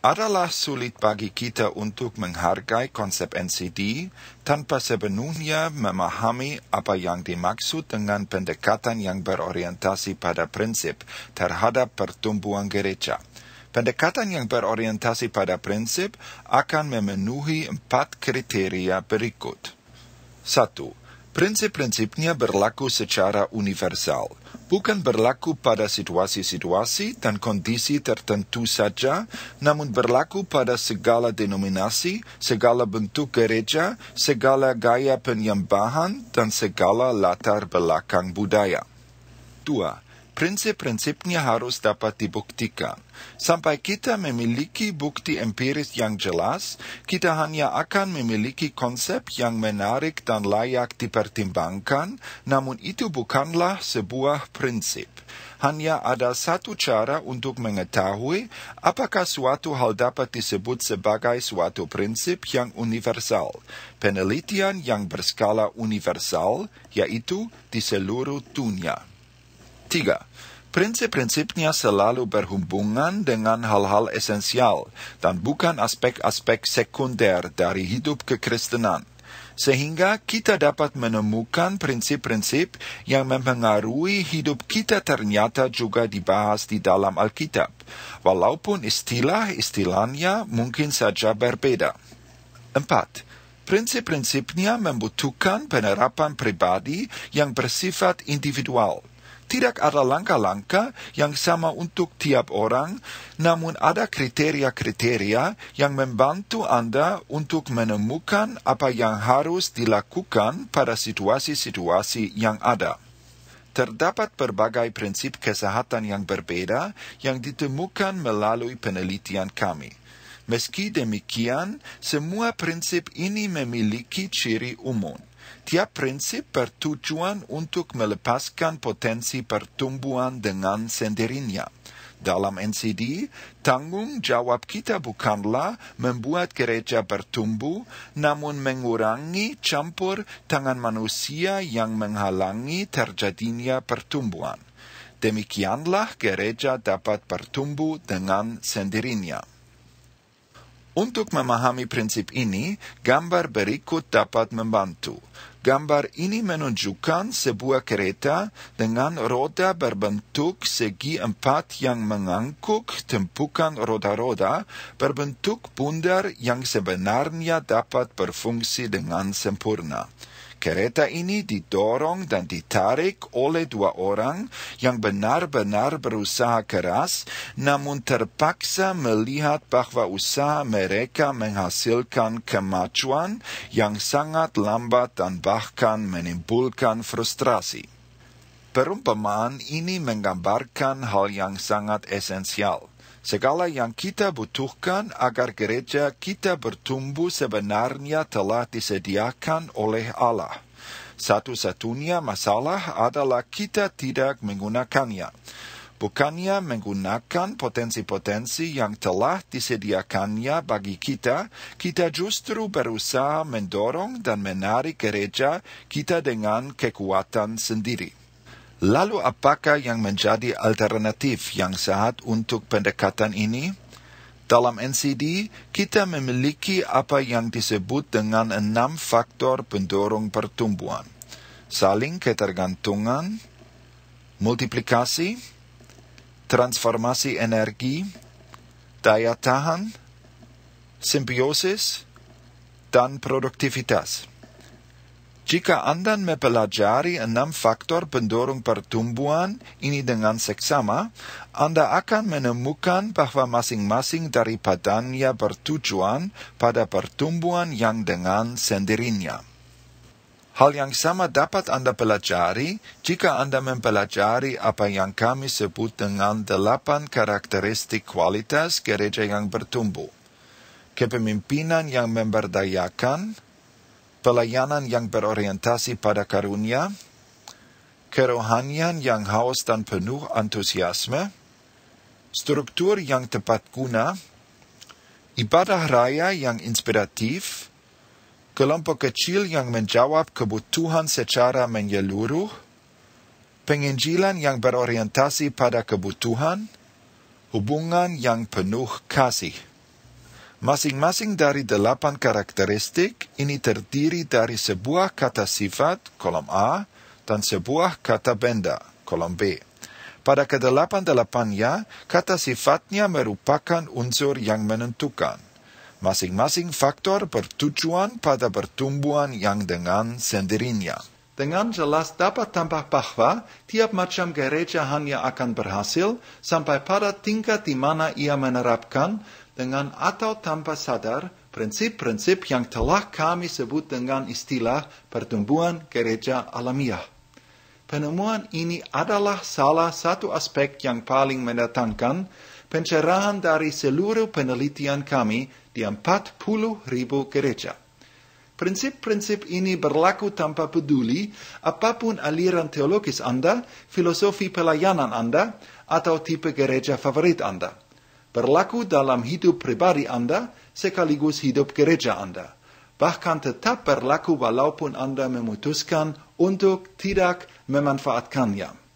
Adalah sulit bagi kita untuk menghargai konsep NCD tanpa sepenuhnya memahami apa yang dimaksud dengan pendekatan yang berorientasi pada prinsip terhadap pertumbuhan gereja. Pendekatan yang berorientasi pada prinsip akan memenuhi 4 kriteria berikut. 1. Prinsip-prinsipnya berlaku secara universal, bukan berlaku pada situasi-situasi dan kondisi tertentu saja, namun berlaku pada segala denominasi, segala bentuk gereja, segala gaya penyembahan, dan segala latar belakang budaya. 2. Prinsip-prinsipnya harus dapat dibuktikan. Sampai kita memiliki bukti empiris yang jelas, kita hanya akan memiliki konsep yang menarik dan layak dipertimbangkan, namun itu bukanlah sebuah prinsip. Hanya ada satu cara untuk mengetahui apakah suatu hal dapat disebut sebagai suatu prinsip yang universal. Penelitian yang berskala universal, yaitu di seluruh dunia. 3. Prinsip-prinsipnya selalu berhubungan dengan hal-hal esensial dan bukan aspek-aspek sekunder dari hidup kekristenan. Sehingga kita dapat menemukan prinsip-prinsip yang mempengaruhi hidup kita ternyata juga dibahas di dalam Alkitab, walaupun istilah-istilahnya mungkin saja berbeda. 4. Prinsip-prinsipnya membutuhkan penerapan pribadi yang bersifat individual. Tidak ada langkah-langkah yang sama untuk tiap orang, namun ada kriteria-kriteria yang membantu Anda untuk menemukan apa yang harus dilakukan pada situasi-situasi yang ada. Terdapat berbagai prinsip kesehatan yang berbeda yang ditemukan melalui penelitian kami. Meski demikian, semua prinsip ini memiliki ciri umum. Tiap prinsip bertujuan untuk melepaskan potensi pertumbuhan dengan sendirinya. Dalam NCD, tanggung jawab kita bukanlah membuat gereja bertumbuh, namun mengurangi campur tangan manusia yang menghalangi terjadinya pertumbuhan. Demikianlah gereja dapat bertumbuh dengan sendirinya. Untuk memahami prinsip ini, gambar berikut dapat membantu. Gambar ini menunjukkan sebuah kereta dengan roda berbentuk segi 4 yang mengangkut tumpukan roda-roda berbentuk bundar yang sebenarnya dapat berfungsi dengan sempurna. Kereta ini didorong dan ditarik oleh 2 orang yang benar-benar berusaha keras, namun terpaksa melihat bahwa usaha mereka menghasilkan kemajuan yang sangat lambat dan bahkan menimbulkan frustrasi. Perumpamaan ini menggambarkan hal yang sangat esensial. Segala yang kita butuhkan agar gereja kita bertumbuh sebenarnya telah disediakan oleh Allah. Satu-satunya masalah adalah kita tidak menggunakannya. Bukannya menggunakan potensi-potensi yang telah disediakannya bagi kita, kita justru berusaha mendorong dan menarik gereja kita dengan kekuatan sendiri. Lalu apakah yang menjadi alternatif yang sehat untuk pendekatan ini? Dalam NCD, kita memiliki apa yang disebut dengan 6 faktor pendorong pertumbuhan. Saling ketergantungan, multiplikasi, transformasi energi, daya tahan, simbiosis, dan produktivitas. Jika Anda mempelajari 6 faktor pendorong pertumbuhan ini dengan seksama, Anda akan menemukan bahwa masing-masing daripadanya bertujuan pada pertumbuhan yang dengan sendirinya. Hal yang sama dapat Anda pelajari jika Anda mempelajari apa yang kami sebut dengan 8 karakteristik kualitas gereja yang bertumbuh. Kepemimpinan yang memberdayakan, pelayanan yang berorientasi pada karunia, kerohanian yang haus dan penuh antusiasme, struktur yang tepat guna, ibadah raya yang inspiratif, kelompok kecil yang menjawab kebutuhan secara menyeluruh, penginjilan yang berorientasi pada kebutuhan, hubungan yang penuh kasih. Masing-masing dari 8 karakteristik ini terdiri dari sebuah kata sifat, kolom A, dan sebuah kata benda, kolom B. Pada ke-8-8-nya, kata sifatnya merupakan unsur yang menentukan. Masing-masing faktor bertujuan pada pertumbuhan yang dengan sendirinya. Dengan jelas dapat tampak bahwa tiap macam gereja hanya akan berhasil sampai pada tingkat di mana ia menerapkan dengan atau tanpa sadar prinsip-prinsip yang telah kami sebut dengan istilah pertumbuhan gereja alamiah. Penemuan ini adalah salah satu aspek yang paling mendatangkan pencerahan dari seluruh penelitian kami di 40.000 gereja. Prinsip-prinsip ini berlaku tanpa peduli apapun aliran teologis Anda, filosofi pelayanan Anda, atau tipe gereja favorit Anda. Berlaku dalam hidup pribadi Anda, sekaligus hidup gereja Anda. Bahkan tetap berlaku walaupun Anda memutuskan untuk tidak memanfaatkannya.